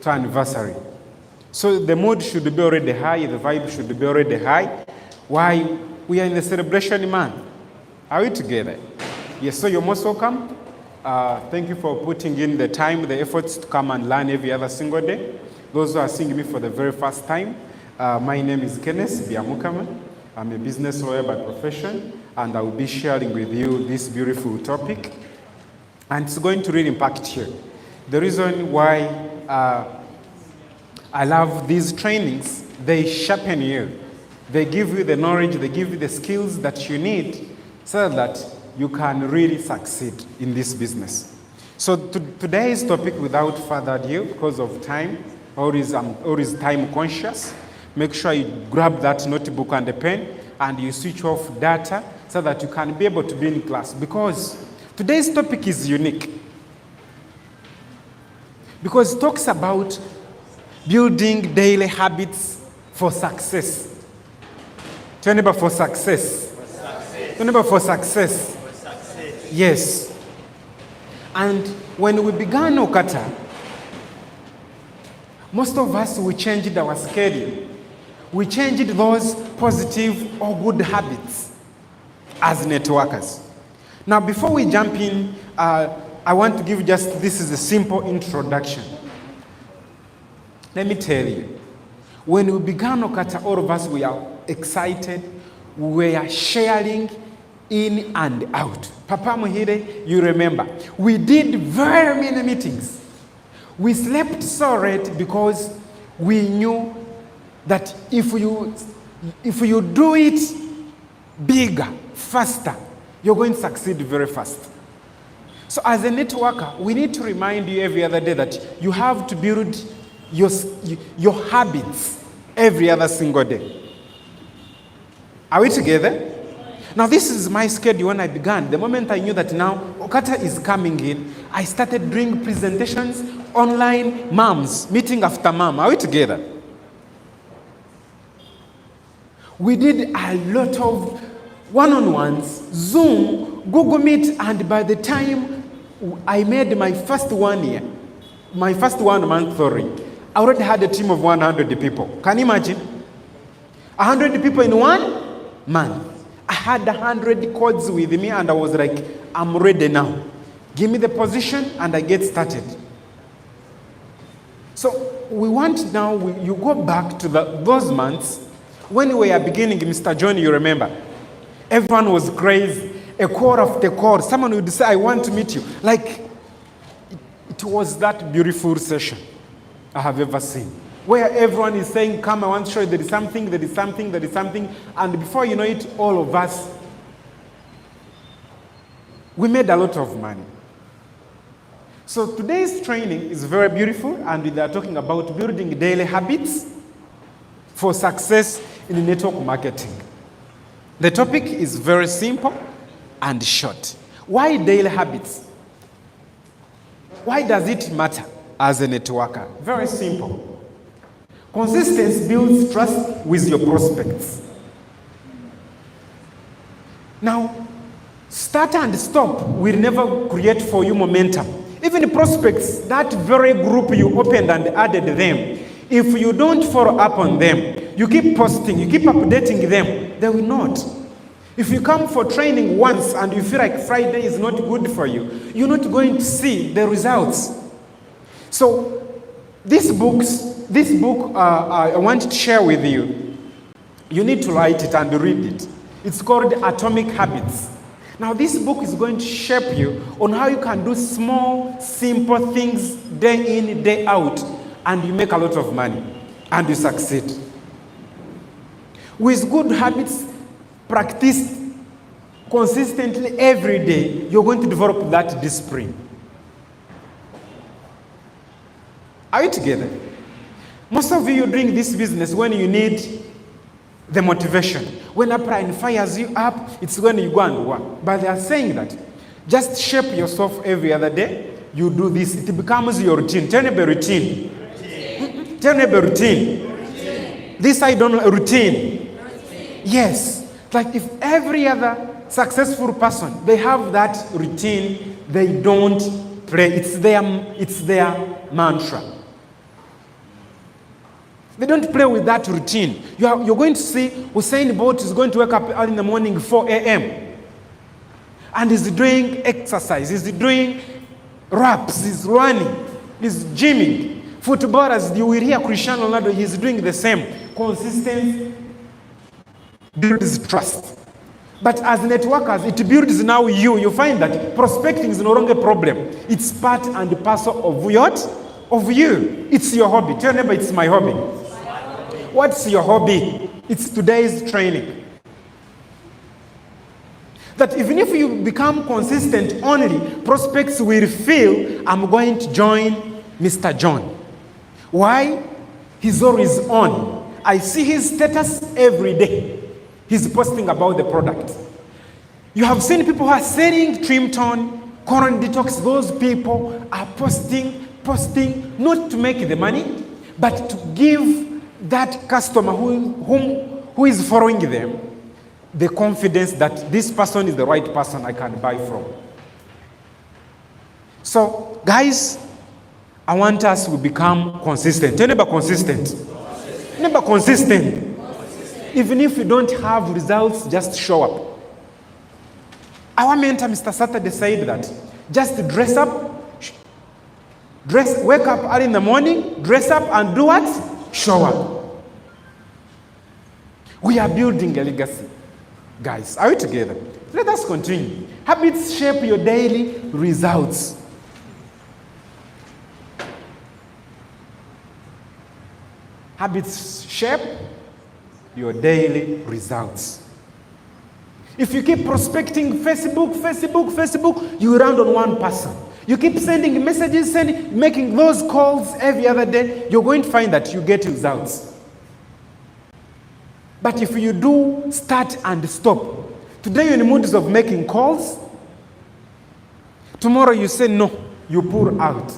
to anniversary. So the mood should be already high, the vibe should be already high. Why? We are in the celebration month. Are we together? Yes, so you're most welcome. Thank you for putting in the time, the efforts to come and learn every other single day. Those who are seeing me for the very first time, my name is Kenneth Biamukama. I'm a business lawyer by profession, and I will be sharing with you this beautiful topic. And it's going to really impact you. The reason why I love these trainings, they sharpen you. They give you the knowledge, they give you the skills that you need so that you can really succeed in this business. So today's topic, without further ado, because of time, I'm always time conscious. Make sure you grab that notebook and a pen and you switch off data so that you can be able to be in class. Because today's topic is unique. Because it talks about building daily habits for success. Tell your neighbor, for success. Tell your neighbor, for success. Yes. And when we began OQATA, most of us, we changed our schedule. We changed those positive or good habits as networkers. Now, before we jump in, I want to give this is a simple introduction. Let me tell you, when we began OQATA, all of us, we are excited. We are sharing in and out. Papa Muhire, you remember, we did very many meetings. We slept so late because we knew that if you do it bigger, faster, you're going to succeed very fast. So as a networker, we need to remind you every other day that you have to build your habits every other single day. Are we together? Now, this is my schedule when I began. The moment I knew that now OQATA is coming in, I started doing presentations online, moms, meeting after mom. Are we together? We did a lot of one-on-ones, Zoom, Google Meet, and by the time I made my first 1 year, my first 1 month, I already had a team of 100 people. Can you imagine? 100 people in 1 month. I had 100 codes with me and I was like, I'm ready now. Give me the position and I get started. So we want now, you go back to those months when we were beginning, Mr. John, you remember? Everyone was crazy, a call after call. Someone would say, I want to meet you. Like, it was that beautiful session I have ever seen, where everyone is saying, come, I want to show you there is something, there is something, there is something. And before you know it, all of us, we made a lot of money. So today's training is very beautiful, and they are talking about building daily habits for success in network marketing. The topic is very simple and short. Why daily habits? Why does it matter as a networker? Very simple. Consistency builds trust with your prospects. Now, start and stop will never create for you momentum. Even the prospects, that very group you opened and added them, if you don't follow up on them, you keep posting, you keep updating them, they will not. If you come for training once and you feel like Friday is not good for you, you're not going to see the results. So this book I want to share with you. You need to write it and read it. It's called Atomic Habits. Now this book is going to shape you on how you can do small, simple things day in, day out, and you make a lot of money and you succeed. With good habits practiced consistently every day, you're going to develop that discipline. Are you together? Most of you are doing this business when you need the motivation. When a plan fires you up, it's when you go and work. But they are saying that just shape yourself every other day. You do this, it becomes your routine. Tell me routine. Tell me routine. This I don't know, routine. Yes. Like if every other successful person, they have that routine, they don't play. It's their mantra. They don't play with that routine. You're going to see Usain Bolt is going to wake up early in the morning, 4 a.m. And he's doing exercise, he's doing reps, he's running, he's gymming. Footballers, you will hear Cristiano Ronaldo, he's doing the same. Consistency builds trust. But as networkers, it builds now you. You find that prospecting is no longer a problem. It's part and parcel of what? Of you. It's your hobby. Tell your neighbor, it's my hobby. What's your hobby? It's today's training. That even if you become consistent only, prospects will feel, I'm going to join Mr. John. Why? He's always on. I see his status every day. He's posting about the product. You have seen people who are selling Trimton, Colon Detox. Those people are posting not to make the money, but to give that customer who is following them the confidence that this person is the right person I can buy from. So, guys, I want us to become consistent. Tell neighbor consistent. Neighbor consistent. Even if you don't have results, just show up. Our mentor, Mr. Saturday, said that just dress up, wake up early in the morning, dress up and do what? Show up. We are building a legacy. Guys, are we together? Let us continue. Habits shape your daily results. Habits shape your daily results. If you keep prospecting Facebook, you land on one person. You keep sending messages, making those calls every other day, you're going to find that you get results. But if you do start and stop, today you're in the moods of making calls, tomorrow you say no, you pull out.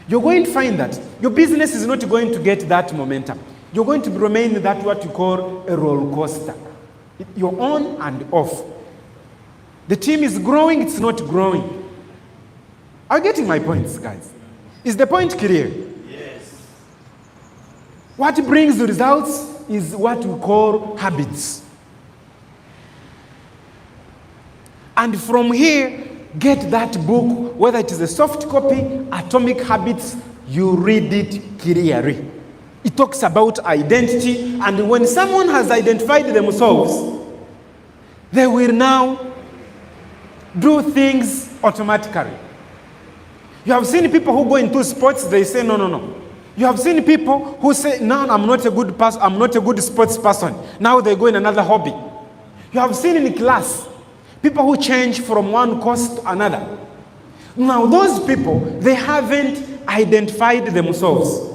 You're going to find that your business is not going to get that momentum. You're going to remain that what you call a roller coaster. You're on and off. The team is growing, it's not growing. Are you getting my points, guys? Is the point clear? Yes. What brings the results is what we call habits. And from here, get that book, whether it is a soft copy, Atomic Habits, you read it clearly. It talks about identity, and when someone has identified themselves, they will now do things automatically. You have seen people who go into sports, they say, no. You have seen people who say, no, I'm not a good person, I'm not a good sports person. Now they go in another hobby. You have seen in class, people who change from one course to another. Now those people, they haven't identified themselves.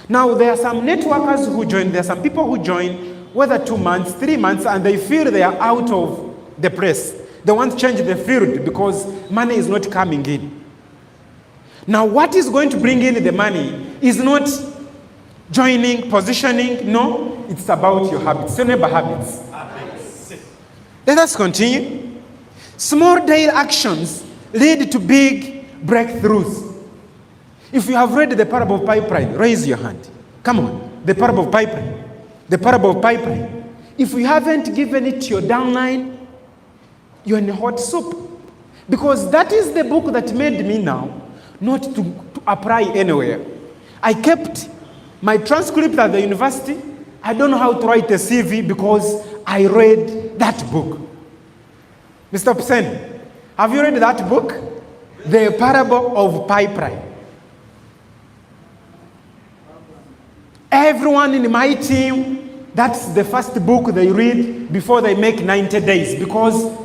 Now there are some networkers who join, there are some people who join, whether 2 months, 3 months, and they feel they are out of the place. They want to change the field because money is not coming in. Now what is going to bring in the money is not joining, positioning, no, it's about your habits, your neighbor habits. Let us continue. Small daily actions lead to big breakthroughs. If you have read the parable of pipeline, raise your hand. Come on, the parable of pipeline. The parable of pipeline. If you haven't given it your downline, you're in a hot soup. Because that is the book that made me now not to apply anywhere. I kept my transcript at the university. I don't know how to write a CV because I read that book. Mr. Psen, have you read that book? The parable of pipeline. Everyone in my team, that's the first book they read before they make 90 days because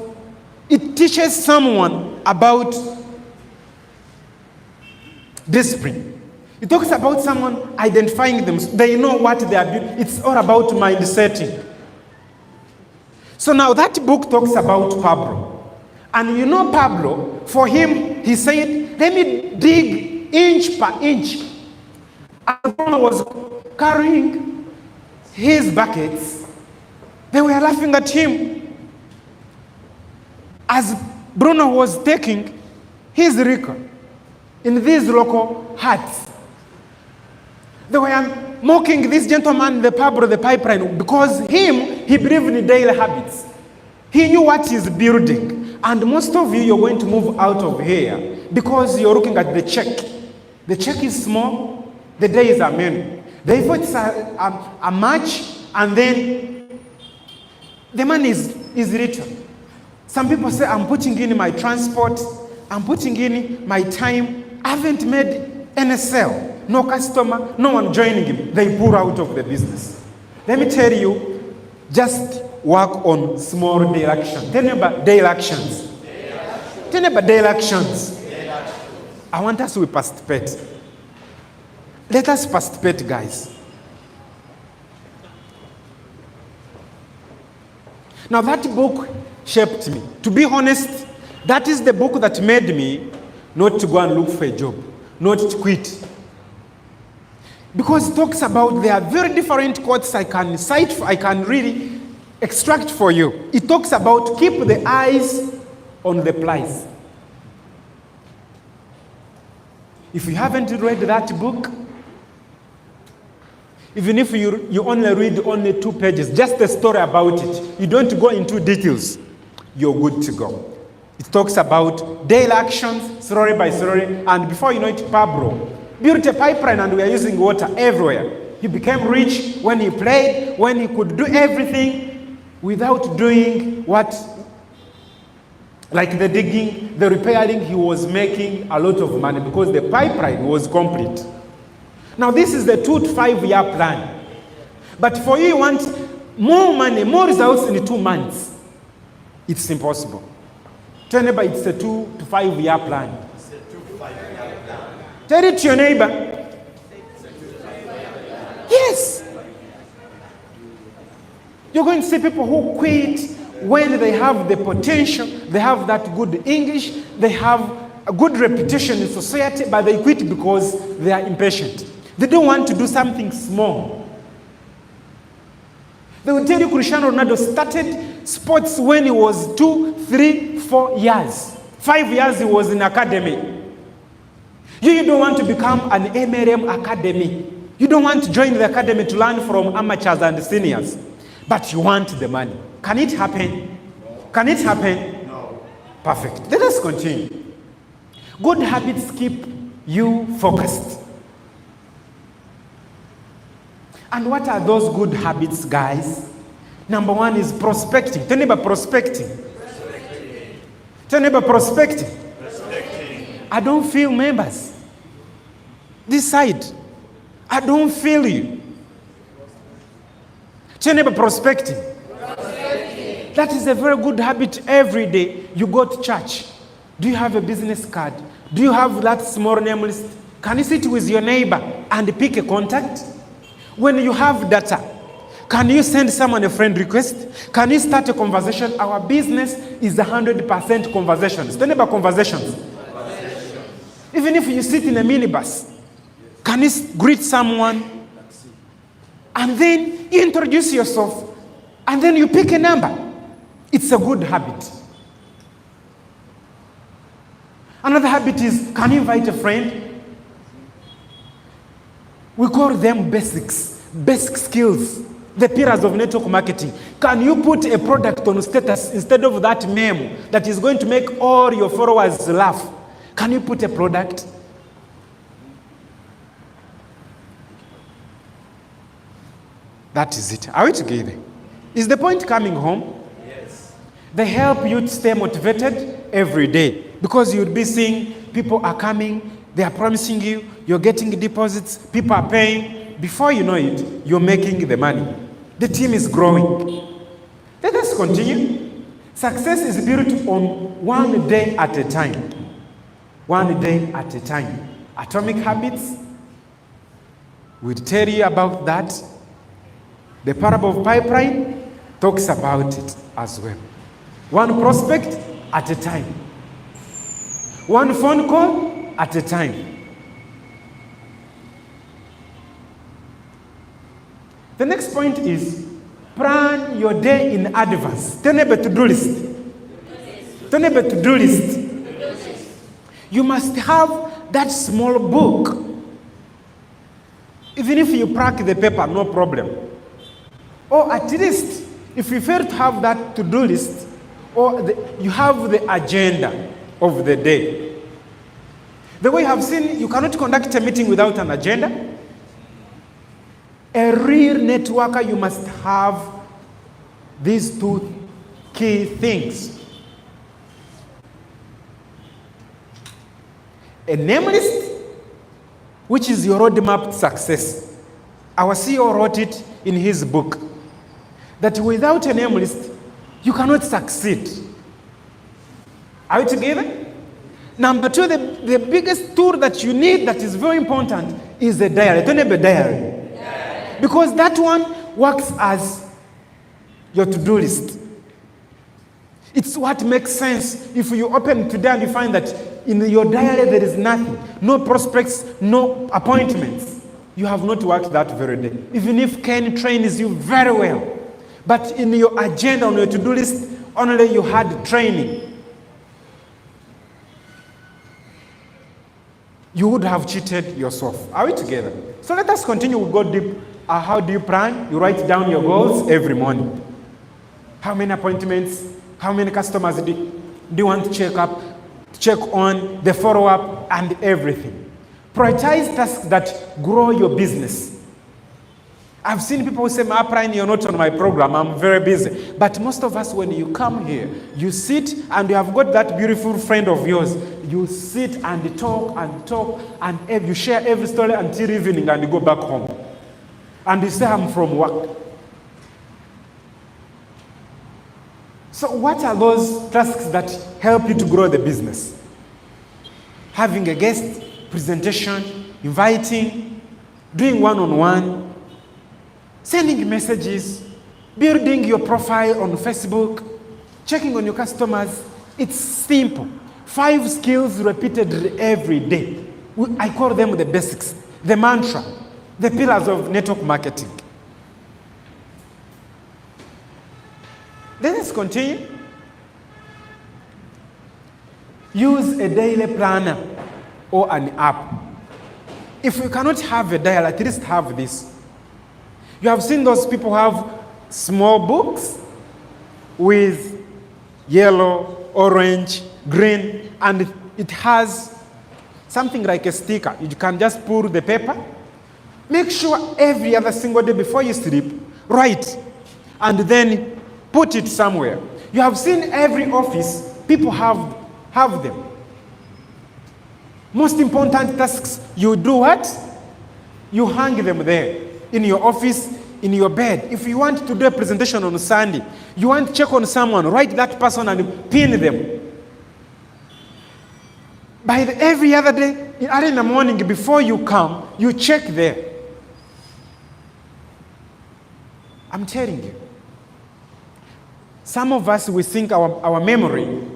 it teaches someone about discipline. It talks about someone identifying them. They know what they are doing. It's all about mind setting. So now that book talks about Pablo. And you know Pablo, for him, he said, let me dig inch per inch. And Bruno was carrying his buckets. They were laughing at him. As Bruno was taking his record in these local huts. They were mocking this gentleman, the pub or the pipeline, because he believed in daily habits. He knew what he's building. And most of you're going to move out of here because you're looking at the check. The check is small, the days are many. Therefore, it's a match, and then the money is little. Some people say, I'm putting in my transport, I'm putting in my time. I haven't made any sale. No customer, no one joining him. They pull out of the business. Let me tell you, just work on small daily actions. Tell me about daily actions. Tell me about daily actions. I want us to participate. Let us participate, guys. Now that book shaped me. To be honest, that is the book that made me not to go and look for a job, not to quit. Because it talks about, there are very different quotes I can cite, I can really extract for you. It talks about keep the eyes on the prize. If you haven't read that book, even if you only read only 2 pages, just the story about it, you don't go into details, you're good to go. It talks about daily actions, slowly by slowly, and before you know it, Pablo built a pipeline and we are using water everywhere. He became rich when he played, when he could do everything without doing what, like the digging, the repairing, he was making a lot of money because the pipeline was complete. Now this is the 2 to 5 year plan. But for you want more money, more results in 2 months. It's impossible. Tell your neighbor it's a 2 to 5 year plan. Tell it to your neighbor. Yes. You're going to see people who quit when they have the potential, they have that good English, they have a good reputation in society, but they quit because they are impatient. They don't want to do something small. They will tell you Cristiano Ronaldo started sports when he was 2, 3, 4 years. 5 years he was in academy. You don't want to become an MLM academy. You don't want to join the academy to learn from amateurs and seniors. But you want the money. Can it happen? Can it happen? No. Perfect. Let us continue. Good habits keep you focused. And what are those good habits, guys? Number 1 is prospecting. Tell neighbor prospecting. Tell neighbor prospecting. I don't feel members. This side. I don't feel you. Tell neighbor prospecting. That is a very good habit. Every day you go to church. Do you have a business card? Do you have that small name list? Can you sit with your neighbor and pick a contact? When you have data, can you send someone a friend request? Can you start a conversation? Our business is 100% conversations. Tell neighbor conversations. Even if you sit in a minibus, can you greet someone? And then you introduce yourself. And then you pick a number. It's a good habit. Another habit is, can you invite a friend? We call them basics, basic skills, the pillars of network marketing. Can you put a product on status instead of that meme that is going to make all your followers laugh? Can you put a product? That is it. Are we together? Is the point coming home? Yes. They help you to stay motivated every day because you'll be seeing people are coming, they are promising you, you're getting deposits, people are paying. Before you know it, you're making the money. The team is growing. Let us continue. Success is built on 1 day at a time. 1 day at a time. Atomic habits, we'll tell you about that. The parable of pipeline talks about it as well. 1 prospect at a time. 1 phone call at a time. The next point is plan your day in advance. Tell neighbor to-do list. Tell neighbor to-do list. You must have that small book. Even if you crack the paper, no problem. Or at least, if you fail to have that to-do list, or you have the agenda of the day. The way you have seen, you cannot conduct a meeting without an agenda. A real networker, you must have these two key things. A name list, which is your roadmap to success. Our CEO wrote it in his book, that without a name list, you cannot succeed. Are we together? Number two, the biggest tool that you need that is very important is a diary. Don't have a diary. Yeah. Because that one works as your to-do list. It's what makes sense. If you open today and you find that in your diary there is nothing, no prospects, no appointments, you have not worked that very day. Even if Ken trains you very well, but in your agenda, on your to-do list, only you had training, you would have cheated yourself. Are we together? So let us continue. We'll go deep. How do you plan? You write down your goals every morning. How many appointments? How many customers do you want to check on, the follow-up, and everything. Prioritize tasks that grow your business. I've seen people who say, Brian, you're not on my program, I'm very busy. But most of us, when you come here, you sit and you have got that beautiful friend of yours. You sit and talk, and you share every story until evening, and you go back home. And you say, I'm from work. So what are those tasks that help you to grow the business? Having a guest, presentation, inviting, doing one-on-one, sending messages, building your profile on Facebook, checking on your customers. It's simple. 5 skills repeated every day. I call them the basics, the mantra, the pillars of network marketing. Let us continue. Use a daily planner or an app. If you cannot have a diary, at least have this. You have seen those people who have small books with yellow, orange, green, and it has something like a sticker. You can just pull the paper. Make sure every other single day before you sleep, write, and then put it somewhere. You have seen every office, people have them. Most important tasks, you do what? You hang them there. In your office, in your bed. If you want to do a presentation on Sunday, you want to check on someone, write that person and pin them. Every other day, early in the morning, before you come, you check there. I'm telling you. Some of us, we think our memory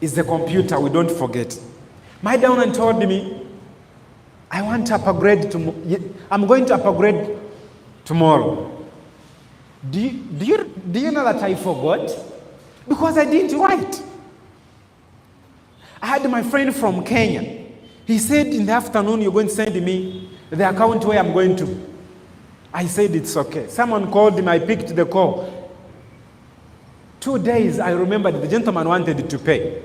is the computer, we don't forget. My downline told me, I want to upgrade I'm going to upgrade tomorrow. Do you know that I forgot? Because I didn't write. I had my friend from Kenya. He said in the afternoon, you're going to send me the account where I'm going to. I said, it's okay. Someone called him, I picked the call. 2 days, I remembered the gentleman wanted to pay.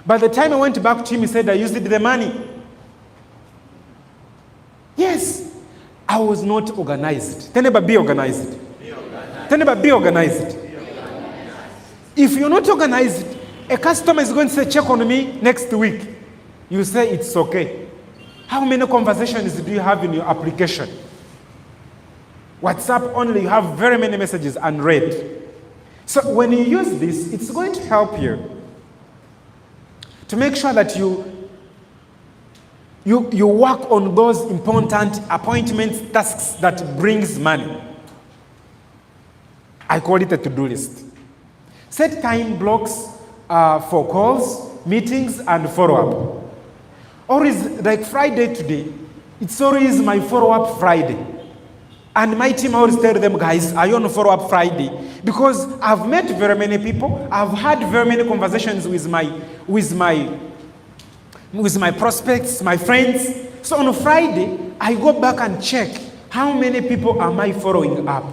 By the time I went back to him, he said, I used the money. Yes, I was not organized. Tell neighbor, be organized. Tell neighbor, be organized. If you're not organized, a customer is going to say, check on me next week. You say, it's okay. How many conversations do you have in your application? WhatsApp only, you have very many messages unread. So when you use this, it's going to help you to make sure that you work on those important appointments, tasks that brings money. I call it a to-do list. Set time blocks for calls, meetings, and follow-up. Always, like Friday today, it's always my follow-up Friday. And my team always tell them, guys, are you on follow-up Friday? Because I've met very many people. I've had very many conversations with my prospects, my friends. So on a Friday, I go back and check how many people am I following up.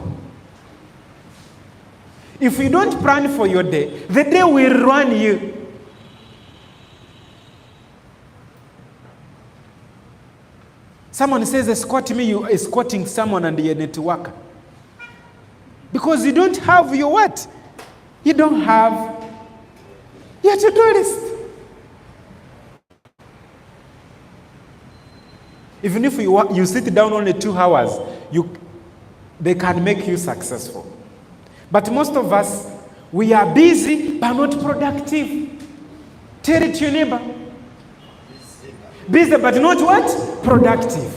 If you don't plan for your day, the day will run you. Someone says, escort me, you escorting someone and you're a networker. Because you don't have your what? You don't have your to-do list. Even if you sit down only 2 hours, they can make you successful. But most of us, we are busy but not productive. Tell it to your neighbor. Busy but not what? Productive.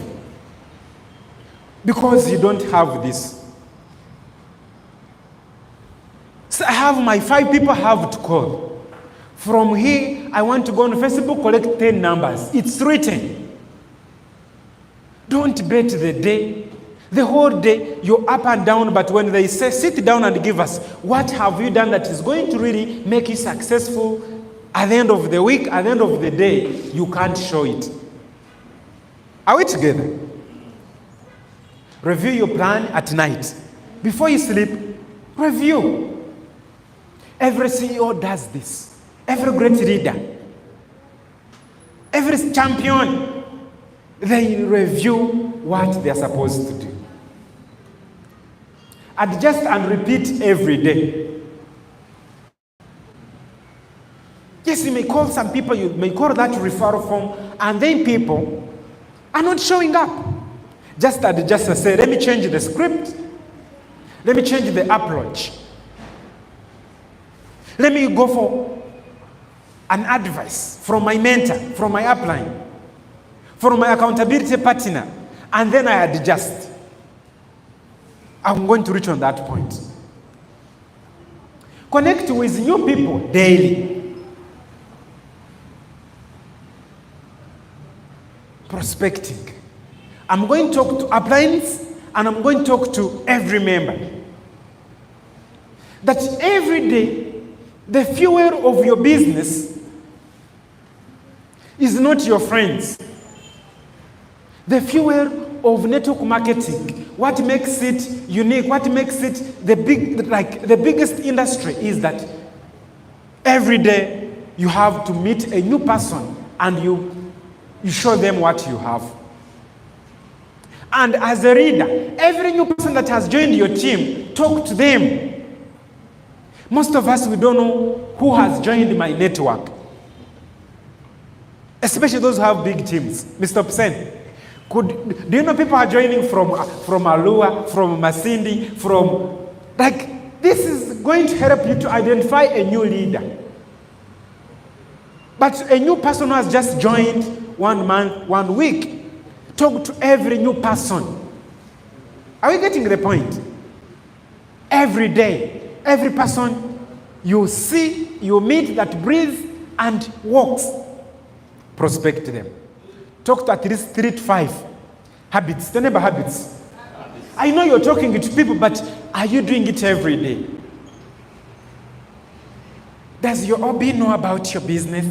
Because you don't have this. So I have my 5 people I have to call. From here, I want to go on Facebook, collect 10 numbers. It's written. Don't bet the day. The whole day, you're up and down, but when they say, sit down and give us, what have you done that is going to really make you successful at the end of the week, at the end of the day, you can't show it. Are we together? Review your plan at night. Before you sleep, review. Every CEO does this. Every great leader. Every champion, they review what they're supposed to do. Adjust and repeat every day. Yes, you may call some people, you may call that referral form, and then people are not showing up. Just adjust and say, let me change the script. Let me change the approach. Let me go for an advice from my mentor, from my upline, from my accountability partner, and then I adjust. I'm going to reach on that point. Connect with new people daily. Prospecting. I'm going to talk to uplines and I'm going to talk to every member. That every day, the fuel of your business is not your friends. The fuel of network marketing, what makes it unique, what makes it the biggest industry is that every day you have to meet a new person and you show them what you have. And as a reader, every new person that has joined your team, talk to them. Most of us, we don't know who has joined my network. Especially those who have big teams. Mr. Psen, do you know people are joining from Alua, from Masindi, this is going to help you to identify a new leader. But a new person who has just joined 1 month, 1 week, talk to every new person. Are we getting the point? Every day, every person you see, you meet that breathes and walks, prospect them. Talk to at least 3 to 5 habits, the neighbor habits. I know you're talking to people, but are you doing it every day? Does your OB know about your business?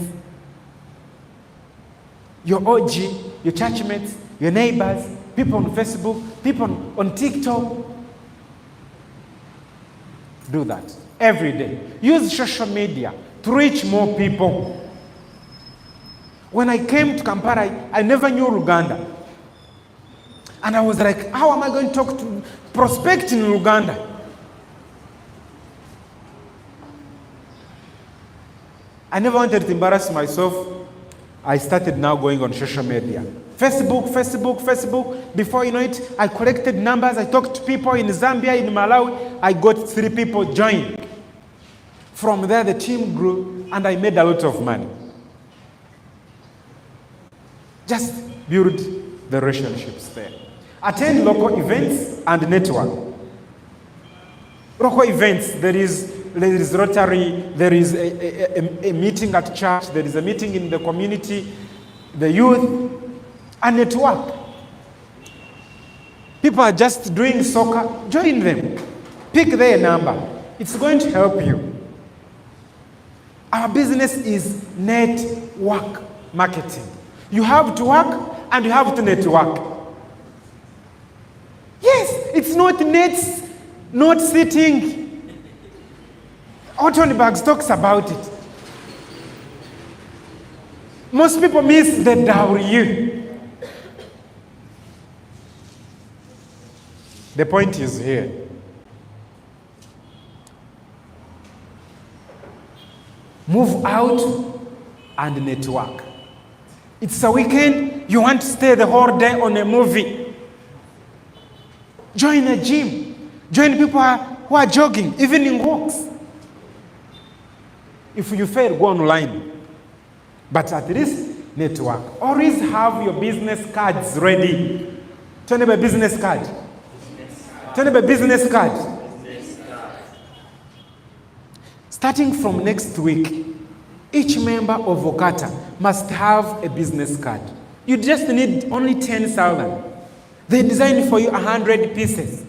Your OG, your churchmates, your neighbors, people on Facebook, people on TikTok. Do that every day. Use social media to reach more people. When I came to Kampala, I never knew Uganda. And I was like, how am I going to talk to prospect in Uganda? I never wanted to embarrass myself. I started now going on social media. Facebook. Before you know it, I collected numbers. I talked to people in Zambia, in Malawi. I got 3 people joined. From there, the team grew, and I made a lot of money. Just build the relationships there. Attend local events and network. Local events, there is Rotary, there is a meeting at church, there is a meeting in the community, the youth, and network. People are just doing soccer, join them. Pick their number. It's going to help you. Our business is network marketing. You have to work and you have to network. It's not nets, not sitting. Orton Bags talks about it. Most people miss the W. The point is here. Move out and network. It's a weekend, you want to stay the whole day on a movie. Join a gym. Join people who are jogging, evening walks. If you fail, go online. But at least network. Always have your business cards ready. Turn up a business card. Turn up a business card. Starting from next week, each member of OQATA must have a business card. You just need only 10,000. They designed for you 100 pieces.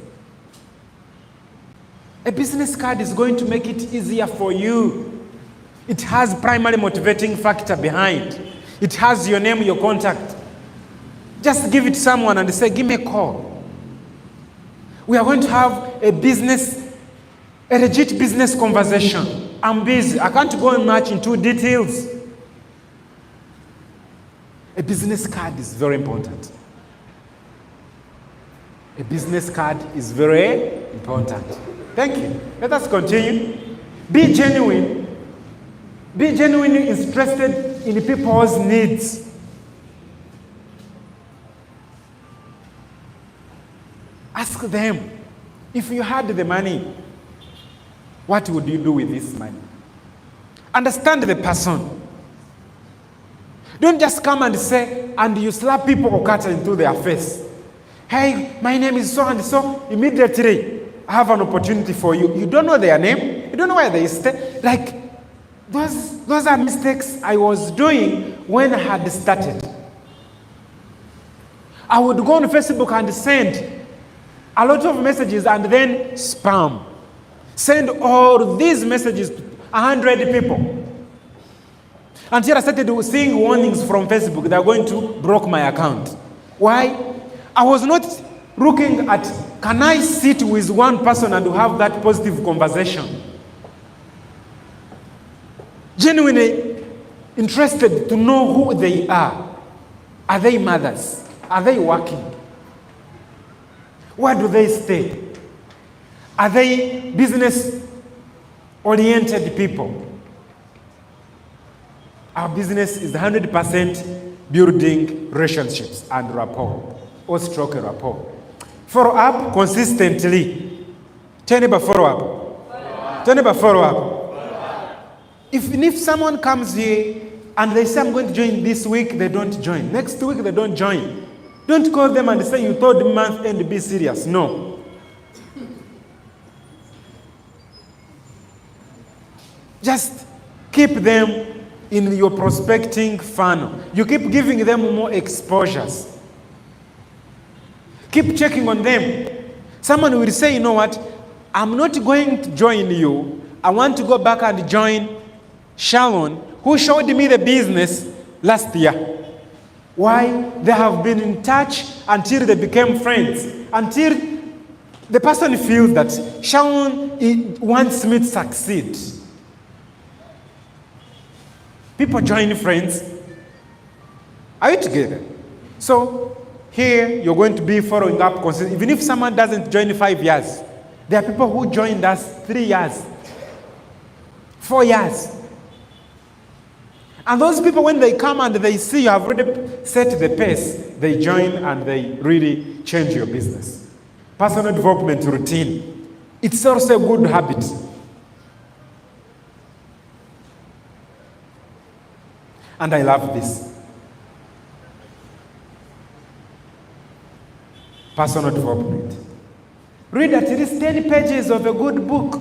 A business card is going to make it easier for you. It has primary motivating factor behind. It has your name, your contact. Just give it to someone and say, give me a call. We are going to have a legit business conversation. I'm busy. I can't go much into details. A business card is very important. A business card is very important. Thank you. Let us continue. Be genuine. Be genuinely interested in people's needs. Ask them, if you had the money, what would you do with this money? Understand the person. Don't just come and say, and you slap people OQATA into their face. Hey, my name is so and so. Immediately, I have an opportunity for you. You don't know their name. You don't know where they stay. Like, those are mistakes I was doing when I had started. I would go on Facebook and send a lot of messages and then spam. Send all these messages to 100 people. Until I started seeing warnings from Facebook that are going to block my account. Why? I was not looking at, can I sit with one person and have that positive conversation? Genuinely interested to know who they are. Are they mothers? Are they working? Where do they stay? Are they business-oriented people? Our business is 100% building relationships and rapport, or stroke rapport. Follow up consistently. Tell neighbor follow up. Tell neighbor follow up. If someone comes here and they say, I'm going to join this week, they don't join. Next week, they don't join. Don't call them and say, you told the month end, be serious. No. Just keep them in your prospecting funnel. You keep giving them more exposures. Keep checking on them. Someone will say, you know what, I'm not going to join you. I want to go back and join Sharon, who showed me the business last year. Why? They have been in touch until they became friends. Until the person feels that Sharon wants me to succeed. People join friends. Are you together? So here you're going to be following up consistently. Even if someone doesn't join 5 years, there are people who joined us 3 years, 4 years. And those people, when they come and they see you have already set the pace, they join and they really change your business. Personal development routine. It's also a good habit. And I love this. Personal development. Read at least 10 pages of a good book.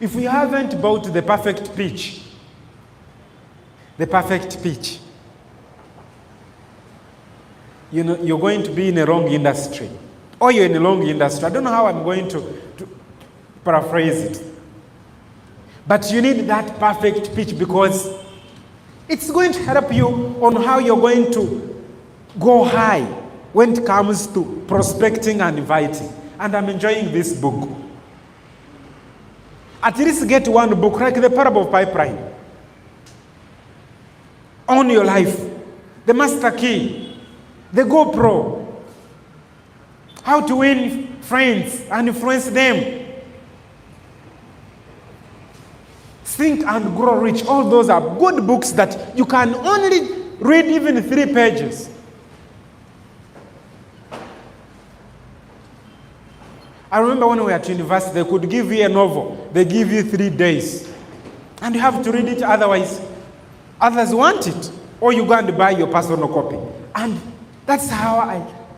If you haven't bought The Perfect Pitch, The Perfect Pitch, you know, you're going to be in a wrong industry. Or you're in a wrong industry. I don't know how I'm going to paraphrase it. But you need that perfect pitch because it's going to help you on how you're going to go high when it comes to prospecting and inviting. and I'm enjoying this book. At least get one book, like the Parable of Pipeline. Own your life. The Master Key. The GoPro. How to win friends and influence them. Think and Grow Rich. All those are good books that you can only read even 3 pages. I remember when we were at university, they could give you a novel. They give you 3 days. And you have to read it, otherwise others want it. Or you go and buy your personal copy. And that's how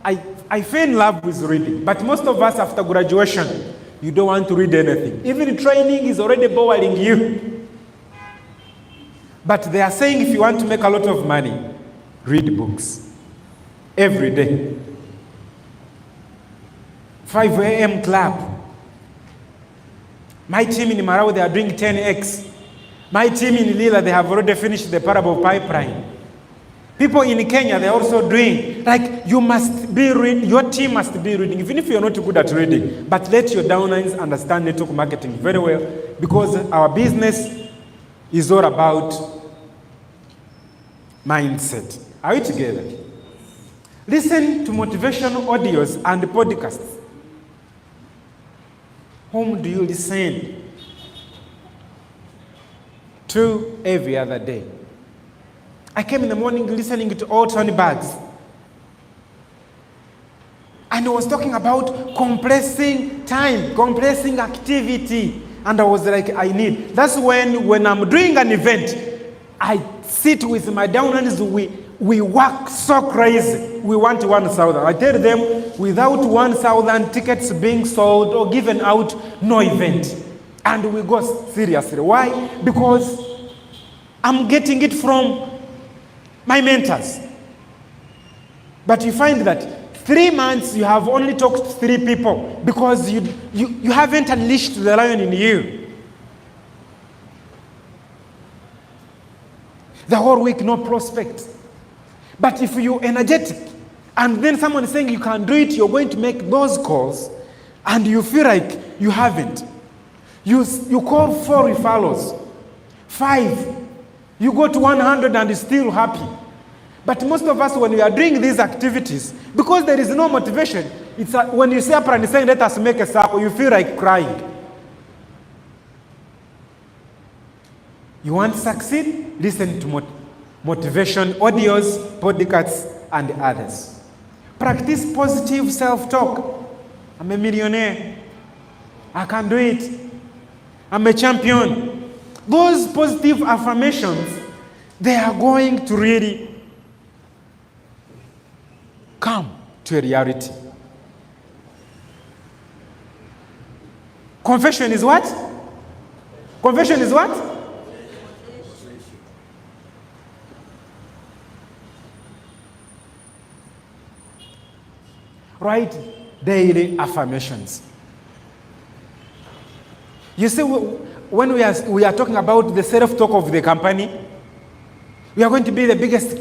I fell in love with reading. But most of us after graduation, you don't want to read anything. Even training is already boring you. But they are saying if you want to make a lot of money, read books every day. 5 a.m. club. My team in Marawi, they are doing 10x. My team in Lila, they have already finished the Parable of Pipeline. People in Kenya, they're also doing, like, you must be reading, your team must be reading, even if you're not good at reading. But let your downlines understand network marketing very well, because our business is all about mindset. Are we together? Listen to motivational audios and podcasts. Whom do you listen to every other day? I came in the morning listening to all Tony Bags. And he was talking about compressing time, compressing activity. And I was like, that's when I'm doing an event, I sit with my downlines, we work so crazy. We want 1,000. I tell them, without 1,000 tickets being sold or given out, no event. And we go seriously. Why? Because I'm getting it from my mentors. But you find that 3 months you have only talked to 3 people because you haven't unleashed the lion in you. The whole week, no prospect. But if you're energetic, and then someone is saying you can do it, you're going to make those calls, and you feel like you haven't. You call 4 referrals, 5. You go to 100 and you're still happy. But most of us, when we are doing these activities, because there is no motivation, it's when you say up and saying, let us make a circle, you feel like crying. You want to succeed? Listen to motivation audios, podcasts, and others. Practice positive self-talk. I'm a millionaire. I can do it. I'm a champion. Those positive affirmations, they are going to really come to a reality. Confession is what? Confession is what? Write daily affirmations. You see, when we are talking about the self-talk of the company, we are going to be the biggest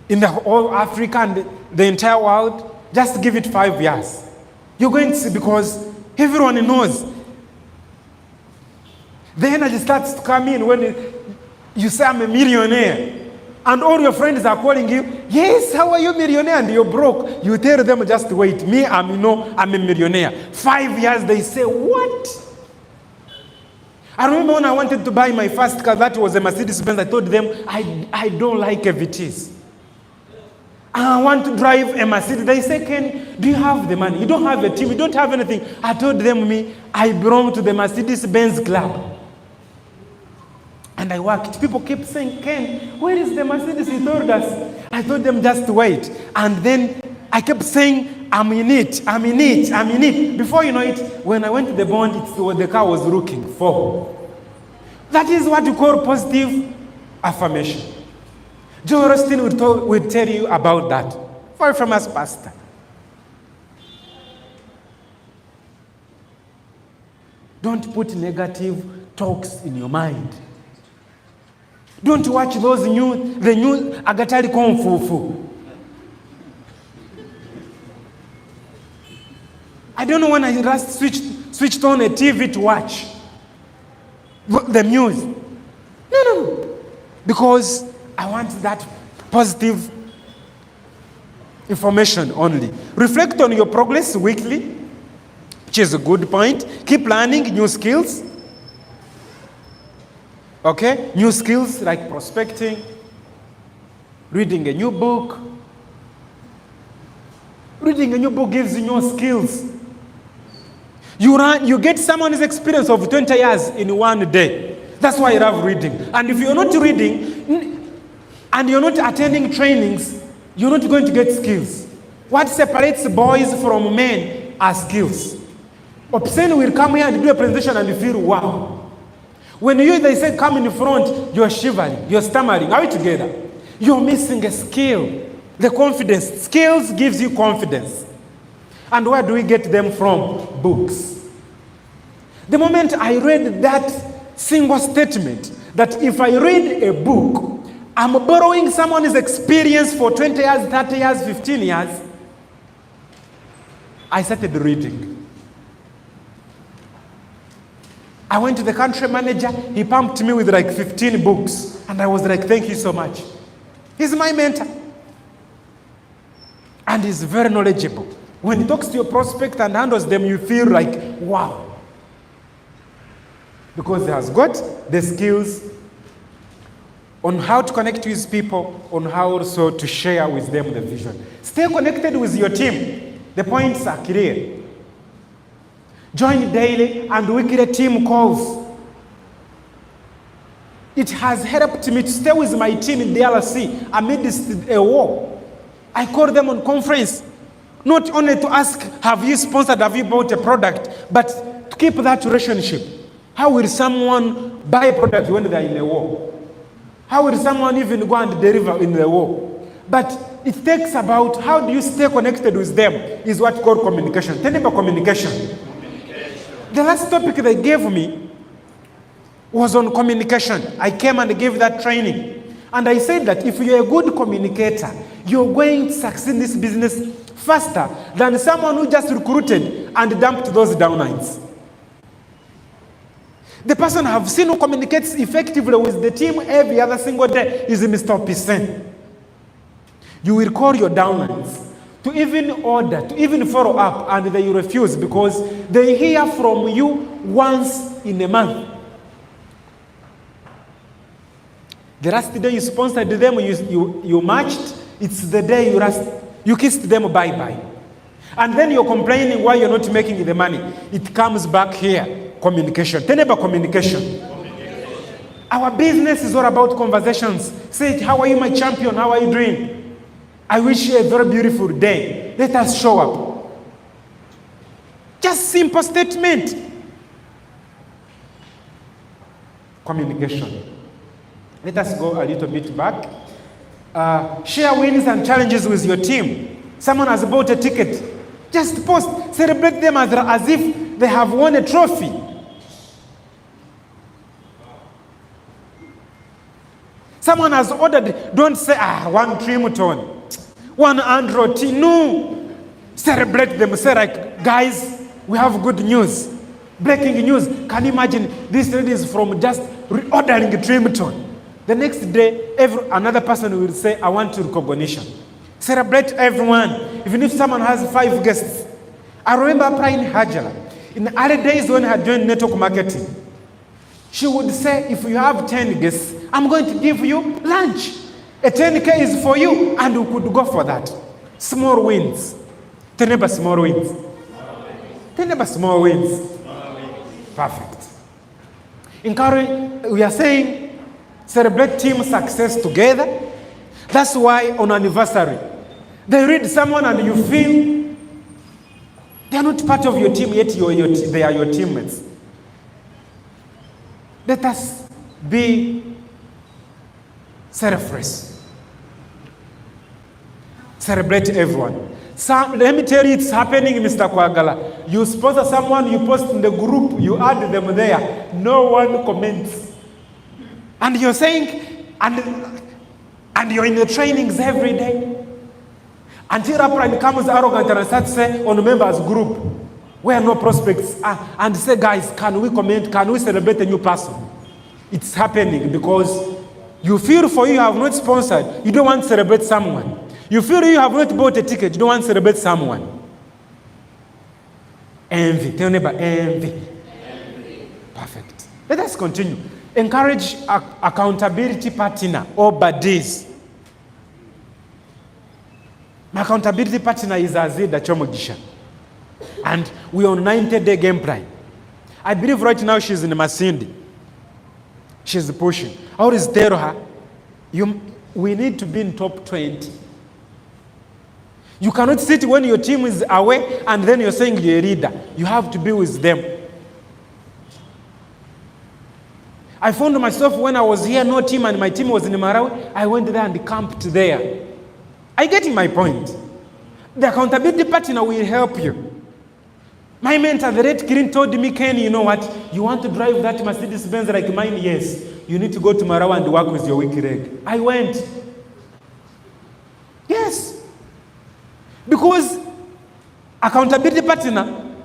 in the whole Africa and the entire world. Just give it 5 years. You're going to see, because everyone knows. The energy starts to come in when you say, I'm a millionaire. And all your friends are calling you, yes, how are you millionaire? And you're broke. You tell them, just wait. Me, I'm a millionaire. 5 years, they say, what? I remember when I wanted to buy my first car, that was a Mercedes-Benz. I told them, I don't like EVTs. I want to drive a Mercedes. They say, Ken, do you have the money? You don't have a team. You don't have anything. I told them, I belong to the Mercedes-Benz club. And I worked. People kept saying, Ken, where is the Mercedes you told us? I told them, just wait. And then I kept saying, I'm in it, I'm in it, I'm in it. Before you know it, when I went to the bond, it's what the car was looking for. That is what you call positive affirmation. Joe Austin will tell you about that. Very famous pastor. Don't put negative talks in your mind. Don't watch the new Agatari Kung Fu. I don't know when I last switched on a TV to watch the news. No. Because I want that positive information only. Reflect on your progress weekly, which is a good point. Keep learning new skills. Okay? New skills like prospecting, reading a new book. Reading a new book gives you new skills. You get someone's experience of 20 years in one day. That's why I love reading. And if you're not reading and you're not attending trainings, you're not going to get skills. What separates boys from men are skills. Obscene will come here and do a presentation and you feel wow. When they say come in front, you're shivering, you're stammering. Are we together? You're missing a skill. The confidence. Skills gives you confidence. And where do we get them from? Books. The moment I read that single statement, that if I read a book, I'm borrowing someone's experience for 20 years, 30 years, 15 years, I started reading. I went to the country manager, he pumped me with like 15 books, and I was like, thank you so much. He's my mentor. And he's very knowledgeable. When he talks to your prospect and handles them, you feel like, wow. Because he has got the skills on how to connect with people, on how also to share with them the vision. Stay connected with your team. The points are clear. Join daily and weekly team calls. It has helped me to stay with my team in the DRC amidst a war. I call them on conference, not only to ask, have you sponsored, have you bought a product, but to keep that relationship. How will someone buy a product when they're in a war? How will someone even go and deliver in the war? But it takes about how do you stay connected with them is what called communication. Tell them about communication. The last topic they gave me was on communication. I came and gave that training. And I said that if you're a good communicator, you're going to succeed in this business faster than someone who just recruited and dumped those downlines. The person I've seen who communicates effectively with the team every other single day is Mr. Pisen. You will call your downlines to even order, to even follow up, and they refuse because they hear from you once in a month. The last day you sponsored them, you matched, it's the day you kissed them bye-bye. And then you're complaining why you're not making the money. It comes back here, communication. Tell about communication. Our business is all about conversations. Say, how are you, my champion? How are you doing? I wish you a very beautiful day. Let us show up. Just simple statement. Communication. Let us go a little bit back. Share wins and challenges with your team. Someone has bought a ticket. Just post. Celebrate them as if they have won a trophy. Someone has ordered. Don't say, one Trimuton, one Android. No. Celebrate them. Say like, guys, we have good news. Breaking news. Can you imagine this lady is from just reordering a Trimuton? The next day, another person will say, I want recognition. Celebrate everyone, even if someone has 5 guests. I remember applying Hajala. In the early days when I joined network marketing, she would say, if you have 10 guests, I'm going to give you lunch. A 10K is for you, and we could go for that. Small wins. Tell neighbor small wins. Tell neighbor small wins. Perfect. Encourage, we are saying, celebrate team success together. That's why on anniversary, they read someone and you feel they are not part of your team, yet they are your teammates. Let us be selfless. Celebrate everyone. Let me tell you, it's happening, Mr. Kwagala. You sponsor someone, you post in the group, you add them there. No one comments. And you're saying, and you're in the trainings every day. Until Upline comes arrogant and starts saying on members group, where no prospects are, and say, guys, can we comment? Can we celebrate a new person? It's happening because you feel for you have not sponsored, you don't want to celebrate someone. You feel you have not bought a ticket, you don't want to celebrate someone. Envy. Tell your neighbor, envy. Perfect. Let us continue. Encourage accountability partner or buddies. My accountability partner is Azida Chomogisha. And we're on 90-day game plan. I believe right now she's in Masindi. She's pushing. I always tell her, we need to be in top 20. You cannot sit when your team is away and then you're saying you're a leader. You have to be with them. I found myself when I was here, no team, and my team was in Marawi, I went there and camped there. Are you getting my point? The accountability partner will help you. My mentor, the Red Kirin, told me, Ken, you know what? You want to drive that Mercedes-Benz like mine? Yes. You need to go to Marawi and work with your weak leg. I went. Yes. Because accountability partner,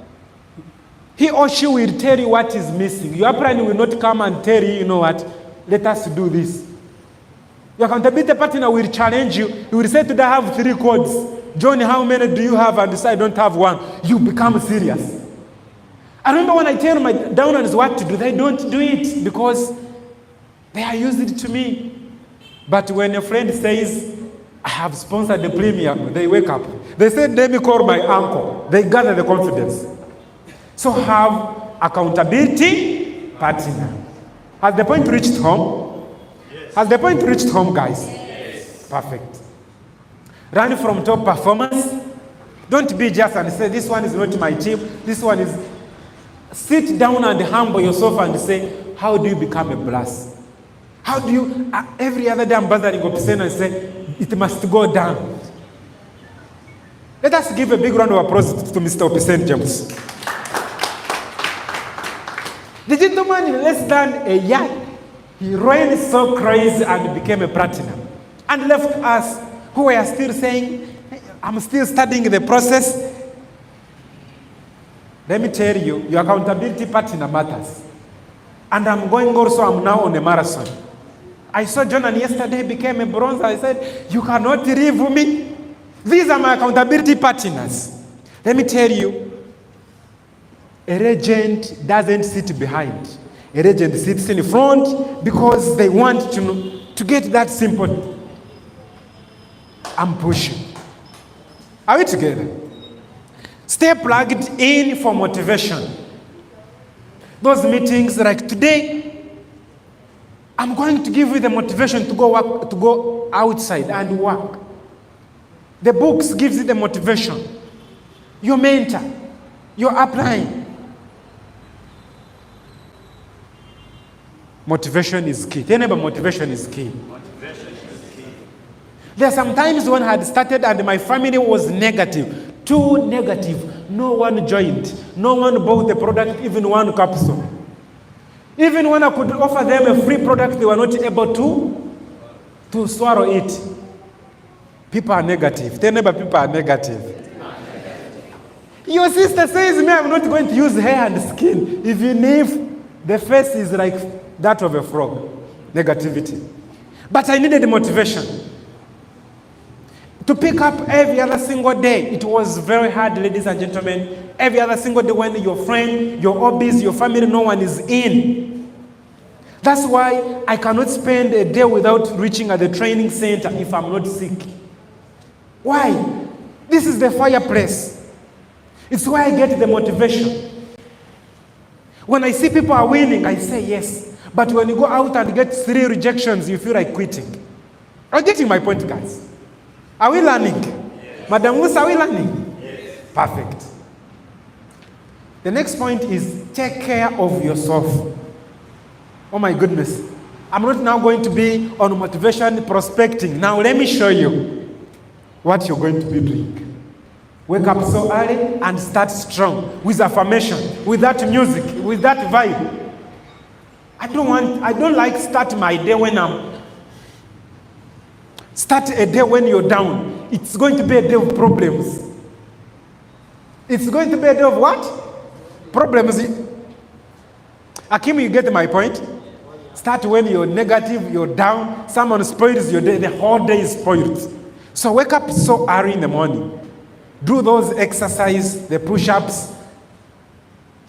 he or she will tell you what is missing. Your partner will not come and tell you, you know what, let us do this. Your accountability partner will challenge you. He will say, today I have 3 codes. Johnny, how many do you have? And say, I don't have one. You become serious. I remember when I tell my downers what to do, they don't do it because they are used to me. But when a friend says, I have sponsored the premium, they wake up. They say, let me call my uncle. They gather the confidence. So have accountability partner. Has the point reached home? Yes. Has the point reached home, guys? Yes. Perfect. Run from top performance. Don't be just and say, this one is not my team. This one is... Sit down and humble yourself and say, how do you become a blast? How do you... every other day I'm bothering Opsen and say, it must go down. Let us give a big round of applause to Mr. Opsen James. The gentleman in less than a year, he ran so crazy and became a platinum. And left us, who were still saying, I'm still studying the process. Let me tell you, your accountability partner matters. And I'm now on a marathon. I saw Jonathan yesterday became a bronze. I said, you cannot leave me. These are my accountability partners. Let me tell you, a regent doesn't sit behind. A regent sits in front because they want to get that simple. I'm pushing. Are we together? Stay plugged in for motivation. Those meetings like today, I'm going to give you the motivation to go outside and work. The books gives you the motivation. Your mentor, your upline. Motivation is key. Tell them motivation is key. Motivation is key. There are some times when I had started and my family was negative. Too negative. No one joined. No one bought the product, even one capsule. Even when I could offer them a free product, they were not able to swallow it. People are negative. Tell neighbor, people are negative. Your sister says, me, I'm not going to use hair and skin, even if the face is like that of a frog. Negativity. But I needed motivation. To pick up every other single day. It was very hard, ladies and gentlemen. Every other single day when your friend, your hobbies, your family, no one is in. That's why I cannot spend a day without reaching at the training center if I'm not sick. Why? This is the fireplace. It's where I get the motivation. When I see people are winning, I say yes. But when you go out and get 3 rejections, you feel like quitting. Are you getting my point, guys? Are we learning? Yes. Madam Musa, are we learning? Yes. Perfect. The next point is take care of yourself. Oh my goodness. I'm not now going to be on motivation prospecting. Now let me show you what you're going to be doing. Wake up so early and start strong with affirmation, with that music, with that vibe. I don't like start my day when start a day when you're down. It's going to be a day of problems. It's going to be a day of what? Problems. Akim, you get my point? Start when you're negative, you're down, someone spoils your day, the whole day is spoiled. So wake up so early in the morning. Do those exercise, the push-ups,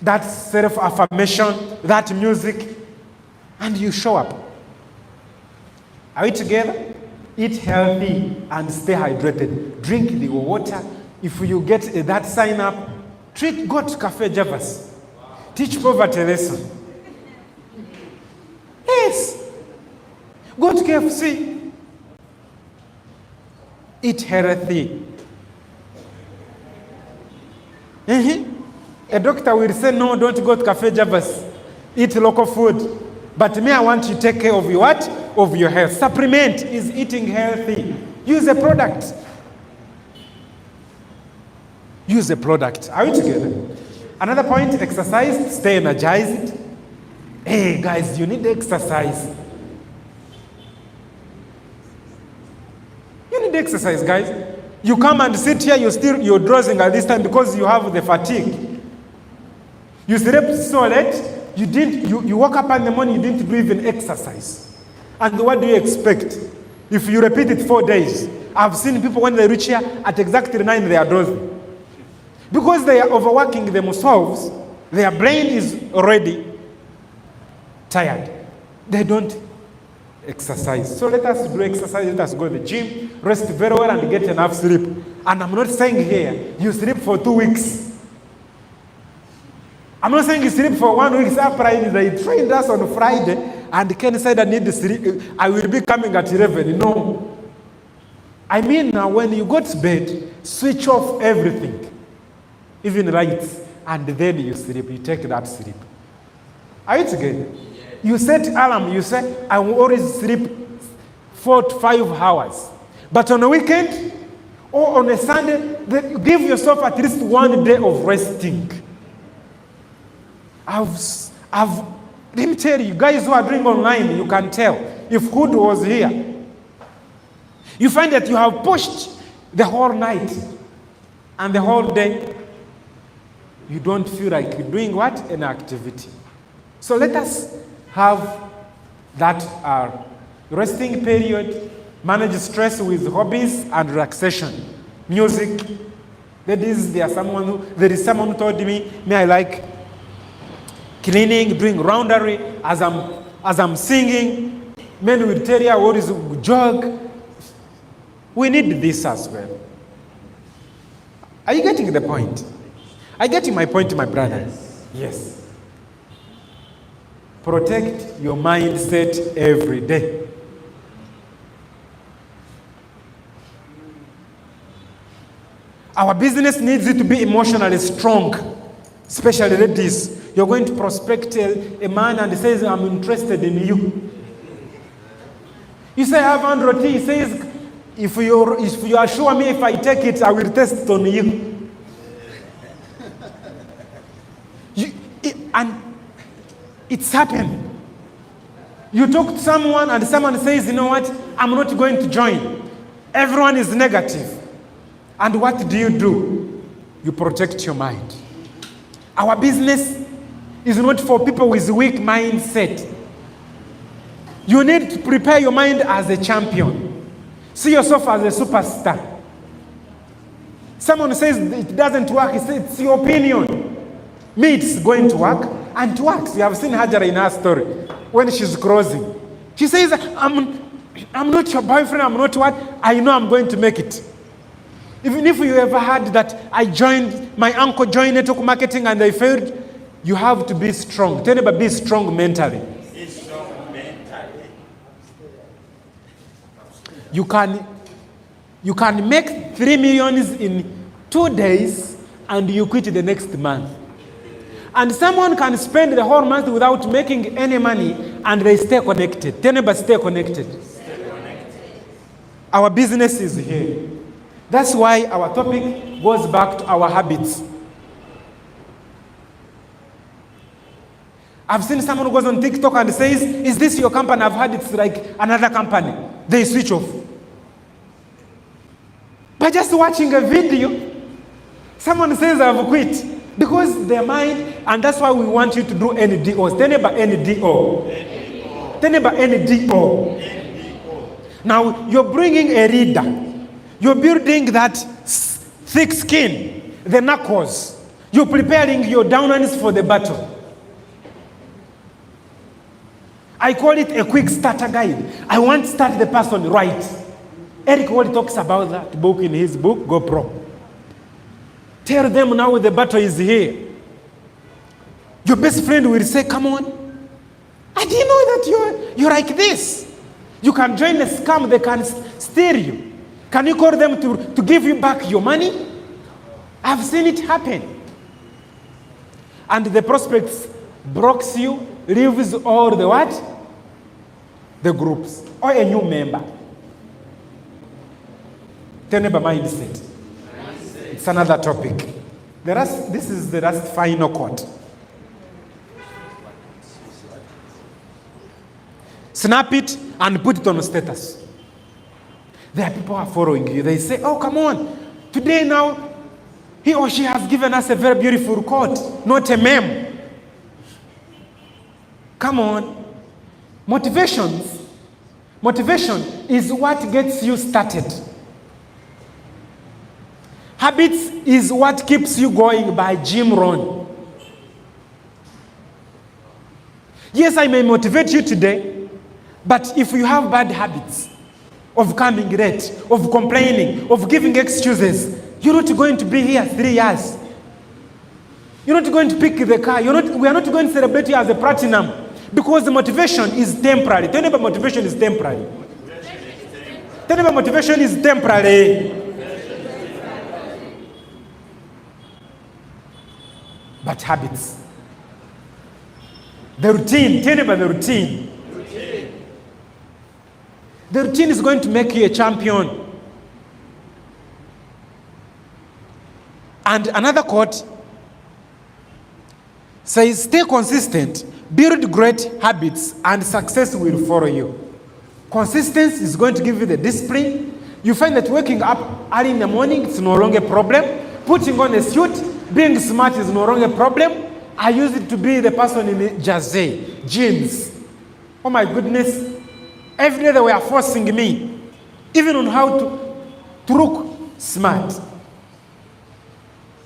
that self-affirmation, that music, and you show up. Are we together? Eat healthy and stay hydrated. Drink the water. If you get that sign up, go to Cafe Javas. Teach poverty lesson. Yes. Go to KFC. Eat healthy. A doctor will say, no, don't go to Cafe Javas. Eat local food. But me, I want you to take care of your what? Of your health. Supplement is eating healthy. Use a product. Use a product. Are we together? Another point, exercise, stay energized. Hey guys, you need exercise. You need exercise, guys. You come and sit here, you're drowsing at this time because you have the fatigue. You slept so late, you woke up in the morning, you didn't do even exercise. And what do you expect? If you repeat it 4 days, I've seen people when they reach here at exactly 9, they are dozing. Because they are overworking themselves, their brain is already tired. They don't exercise. So let us do exercise, let us go to the gym, rest very well and get enough sleep. And I'm not saying here, you sleep for 2 weeks. I'm not saying you sleep for 1 week. They trained us on Friday and Ken said I need to sleep. I will be coming at 11. No. I mean now when you go to bed, switch off everything. Even lights. And then you sleep. You take that sleep. Are you together? You set alarm. You say, I will always sleep 4 to 5 hours. But on a weekend or on a Sunday, give yourself at least 1 day of resting. Let me tell you, guys who are doing online, you can tell. If Hood was here, you find that you have pushed the whole night and the whole day. You don't feel like you're doing what? An activity. So let us have that resting period, manage stress with hobbies and relaxation. Music. There is someone who told me I like cleaning, doing laundry as I'm singing. Men will tell you what is jog. We need this as well. Are you getting the point? Are you getting my point, my brother? Yes. Protect your mindset every day. Our business needs it to be emotionally strong, especially ladies. You're going to prospect a man and he says, I'm interested in you. You say, I have 100 T. He says, if you assure me if I take it, I will test on you. And it's happened. You talk to someone and someone says, you know what, I'm not going to join. Everyone is negative. And what do? You protect your mind. Our business is not for people with weak mindset. You need to prepare your mind as a champion. See yourself as a superstar. Someone says it doesn't work, he says it's your opinion. Me, it's going to work, and it works. You have seen Hajara in her story. When she's crossing, she says, I'm not your boyfriend, I'm not what? I know I'm going to make it. Even if you ever heard that my uncle joined network marketing and I failed, you have to be strong. Tell me, be strong mentally. Be strong mentally. You can make 3 million in 2 days and you quit the next month. And someone can spend the whole month without making any money and they stay connected. Tell me, stay connected. Our business is here. That's why our topic goes back to our habits. I've seen someone who goes on TikTok and says, is this your company? I've heard it's like another company. They switch off. By just watching a video, someone says, I've quit. Because their mind, and that's why we want you to do NDOs. Tell about NDO. Tell about NDO. Now, you're bringing a reader. You're building that thick skin, the knuckles. You're preparing your downers for the battle. I call it a quick starter guide. I want to start the person right. Eric Ward talks about that book in his book, Go Pro. Tell them now the battle is here. Your best friend will say, come on. I didn't know that you're like this. You can join a scam, they can steal you. Can you call them to give you back your money? I've seen it happen. And the prospects blocks you, leaves all the what? The groups, or a new member. Tell me about mindset. It's another topic. This is the last final quote. Snap it and put it on status. There are people who are following you. They say, oh, come on. Today now, he or she has given us a very beautiful quote, not a meme. Come on. Motivation is what gets you started. Habits is what keeps you going, by Jim Rohn. Yes, I may motivate you today, but if you have bad habits of coming late, of complaining, of giving excuses, you're not going to be here 3 years. You're not going to pick the car. We are not going to celebrate you as a platinum, because the motivation is temporary. Tell me about motivation is temporary. Tell me about motivation is temporary. But habits. The routine. Tell me about the routine. The routine is going to make you a champion. And another quote says, stay consistent, build great habits, and success will follow you. Consistency is going to give you the discipline. You find that waking up early in the morning, it's no longer a problem. Putting on a suit, being smart is no longer a problem. I used it to be the person in jersey, jeans. Oh my goodness. Every day they were forcing me, even on how to look smart.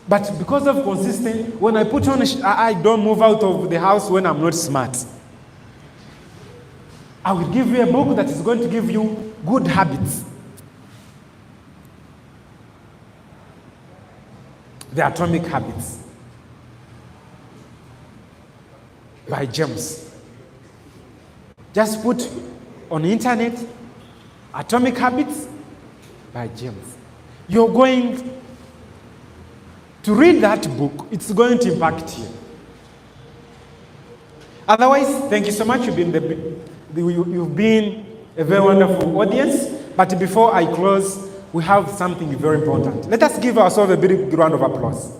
But because of consistency, when I put on, I don't move out of the house when I'm not smart. I will give you a book that is going to give you good habits. The Atomic Habits by James. Just put on the internet, Atomic Habits by James. You're going to read that book. It's going to impact you. Otherwise, thank you so much. You've been a very wonderful audience. But before I close, we have something very important. Let us give ourselves a big round of applause.